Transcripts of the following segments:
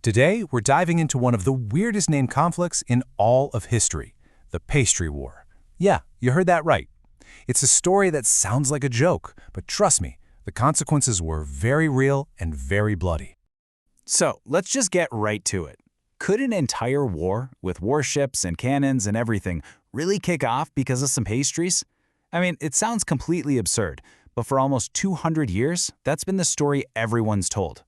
Today, we're diving into one of the weirdest named conflicts in all of history, the Pastry War. Yeah, you heard that right. It's a story that sounds like a joke, but trust me, the consequences were very real and very bloody. So let's just get right to it. Could an entire war, with warships and cannons and everything, really kick off because of some pastries? I mean, it sounds completely absurd, but for almost 200 years, that's been the story everyone's told.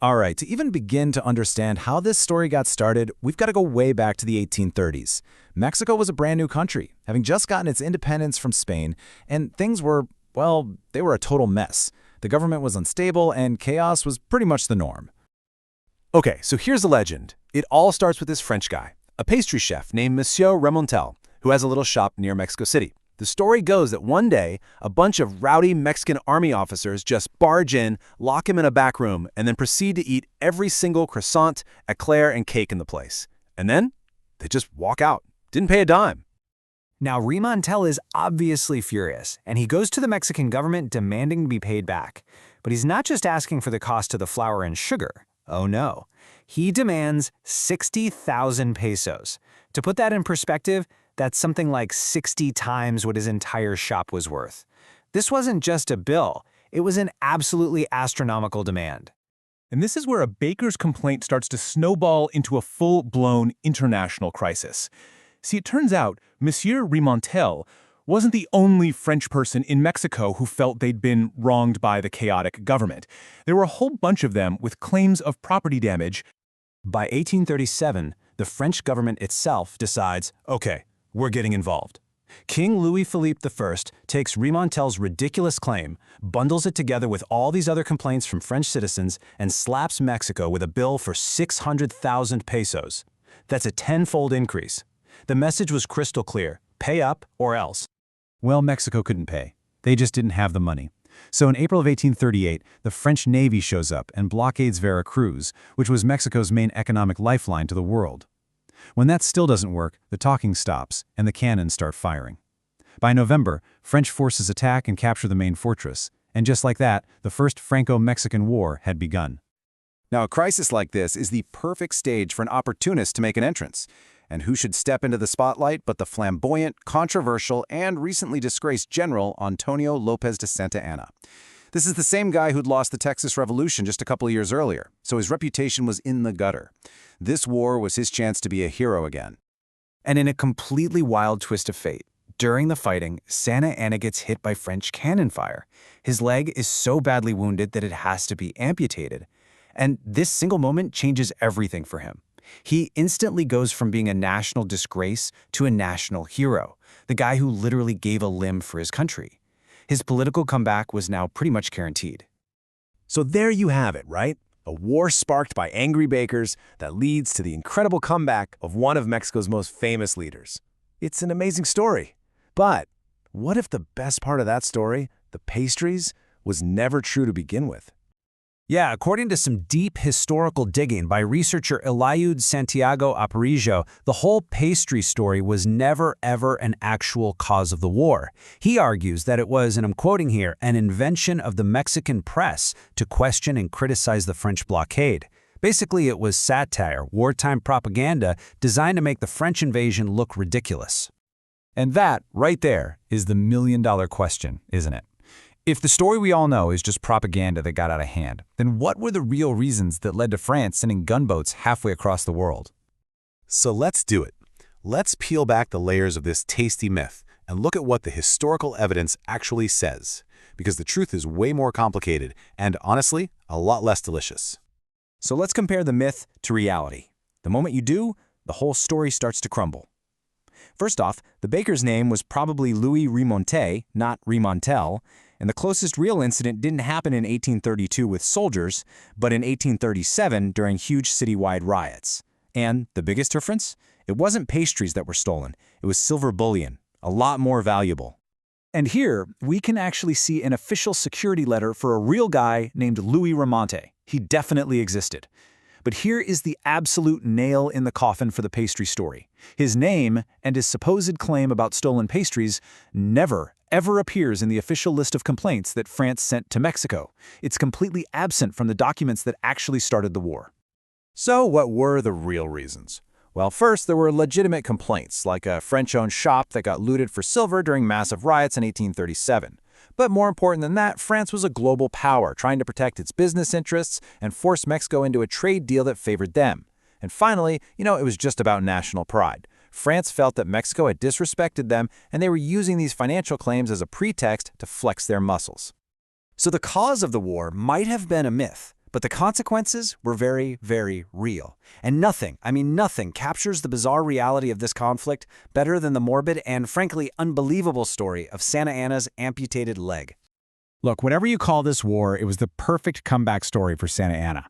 All right, to even begin to understand how this story got started, we've got to go way back to the 1830s. Mexico was a brand new country, having just gotten its independence from Spain, and things were, well, they were a total mess. The government was unstable, and chaos was pretty much the norm. Okay, so here's the legend. It all starts with this French guy, a pastry chef named Monsieur Remontel, who has a little shop near Mexico City. The story goes that one day, a bunch of rowdy Mexican army officers just barge in, lock him in a back room, and then proceed to eat every single croissant, eclair, and cake in the place. And then, they just walk out. Didn't pay a dime. Now, Remontel is obviously furious, and he goes to the Mexican government demanding to be paid back. But he's not just asking for the cost of the flour and sugar. Oh no. He demands 60,000 pesos. To put that in perspective, that's something like 60 times what his entire shop was worth. This wasn't just a bill, it was an absolutely astronomical demand. And this is where a baker's complaint starts to snowball into a full-blown international crisis. See, it turns out Monsieur Remontel wasn't the only French person in Mexico who felt they'd been wronged by the chaotic government. There were a whole bunch of them with claims of property damage. By 1837, the French government itself decides, okay, we're getting involved. King Louis-Philippe I takes Remontel's ridiculous claim, bundles it together with all these other complaints from French citizens, and slaps Mexico with a bill for 600,000 pesos. That's a tenfold increase. The message was crystal clear: pay up or else. Well, Mexico couldn't pay. They just didn't have the money. So in April of 1838, the French Navy shows up and blockades Veracruz, which was Mexico's main economic lifeline to the world. When that still doesn't work, the talking stops and the cannons start firing. By November, French forces attack and capture the main fortress, and just like that, the First Franco-Mexican War had begun. Now, a crisis like this is the perfect stage for an opportunist to make an entrance. And who should step into the spotlight but the flamboyant, controversial, and recently disgraced General Antonio Lopez de Santa Anna. This is the same guy who'd lost the Texas Revolution just a couple of years earlier, so his reputation was in the gutter. This war was his chance to be a hero again. And in a completely wild twist of fate, during the fighting, Santa Anna gets hit by French cannon fire. His leg is so badly wounded that it has to be amputated. And this single moment changes everything for him. He instantly goes from being a national disgrace to a national hero, the guy who literally gave a limb for his country. His political comeback was now pretty much guaranteed. So there you have it, right? A war sparked by angry bakers that leads to the incredible comeback of one of Mexico's most famous leaders. It's an amazing story. But what if the best part of that story, the pastries, was never true to begin with? Yeah, according to some deep historical digging by researcher Eliud Santiago Aparicio, the whole pastry story was never ever an actual cause of the war. He argues that it was, and I'm quoting here, an invention of the Mexican press to question and criticize the French blockade. Basically, it was satire, wartime propaganda designed to make the French invasion look ridiculous. And that, right there, is the million-dollar question, isn't it? If the story we all know is just propaganda that got out of hand, then what were the real reasons that led to France sending gunboats halfway across the world? So let's do it. Let's peel back the layers of this tasty myth and look at what the historical evidence actually says, because the truth is way more complicated and, honestly, a lot less delicious. So let's compare the myth to reality. The moment you do, the whole story starts to crumble. First off, the baker's name was probably Louis Remontel, not Remontel, and the closest real incident didn't happen in 1832 with soldiers, but in 1837 during huge citywide riots. And the biggest difference? It wasn't pastries that were stolen, it was silver bullion, a lot more valuable. And here, we can actually see an official security letter for a real guy named Louis Remontel. He definitely existed. But here is the absolute nail in the coffin for the pastry story. His name and his supposed claim about stolen pastries never, ever appears in the official list of complaints that France sent to Mexico. It's completely absent from the documents that actually started the war. So what were the real reasons? Well, first, there were legitimate complaints, like a French-owned shop that got looted for silver during massive riots in 1837. But more important than that, France was a global power trying to protect its business interests and force Mexico into a trade deal that favored them. And finally, it was just about national pride. France felt that Mexico had disrespected them, and they were using these financial claims as a pretext to flex their muscles. So the cause of the war might have been a myth, but the consequences were very, very real. And nothing captures the bizarre reality of this conflict better than the morbid and frankly unbelievable story of Santa Anna's amputated leg. Look, whatever you call this war, it was the perfect comeback story for Santa Anna.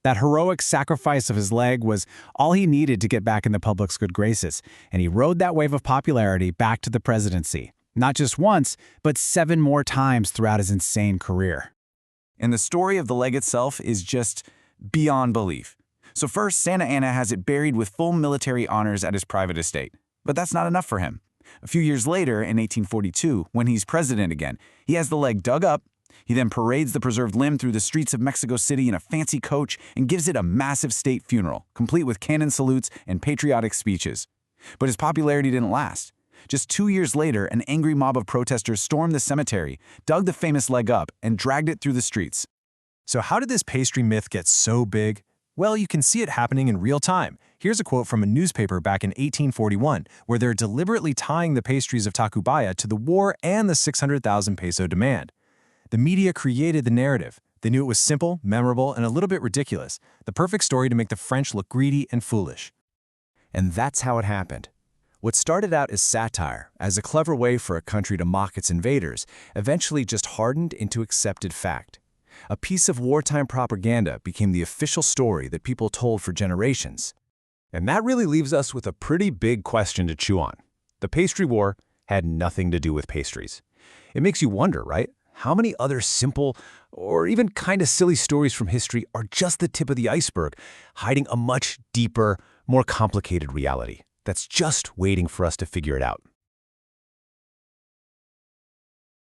That heroic sacrifice of his leg was all he needed to get back in the public's good graces, and he rode that wave of popularity back to the presidency, not just once, but 7 more times throughout his insane career. And the story of the leg itself is just beyond belief. So first, Santa Anna has it buried with full military honors at his private estate. But that's not enough for him. A few years later, in 1842, when he's president again, he has the leg dug up. He then parades the preserved limb through the streets of Mexico City in a fancy coach and gives it a massive state funeral, complete with cannon salutes and patriotic speeches. But his popularity didn't last. Just 2 years later, an angry mob of protesters stormed the cemetery, dug the famous leg up, and dragged it through the streets. So how did this pastry myth get so big? Well, you can see it happening in real time. Here's a quote from a newspaper back in 1841, where they're deliberately tying the pastries of Tacubaya to the war and the 600,000 peso demand. The media created the narrative. They knew it was simple, memorable, and a little bit ridiculous. The perfect story to make the French look greedy and foolish. And that's how it happened. What started out as satire, as a clever way for a country to mock its invaders, eventually just hardened into accepted fact. A piece of wartime propaganda became the official story that people told for generations. And that really leaves us with a pretty big question to chew on. The Pastry War had nothing to do with pastries. It makes you wonder, right? How many other simple or even kind of silly stories from history are just the tip of the iceberg, hiding a much deeper, more complicated reality that's just waiting for us to figure it out?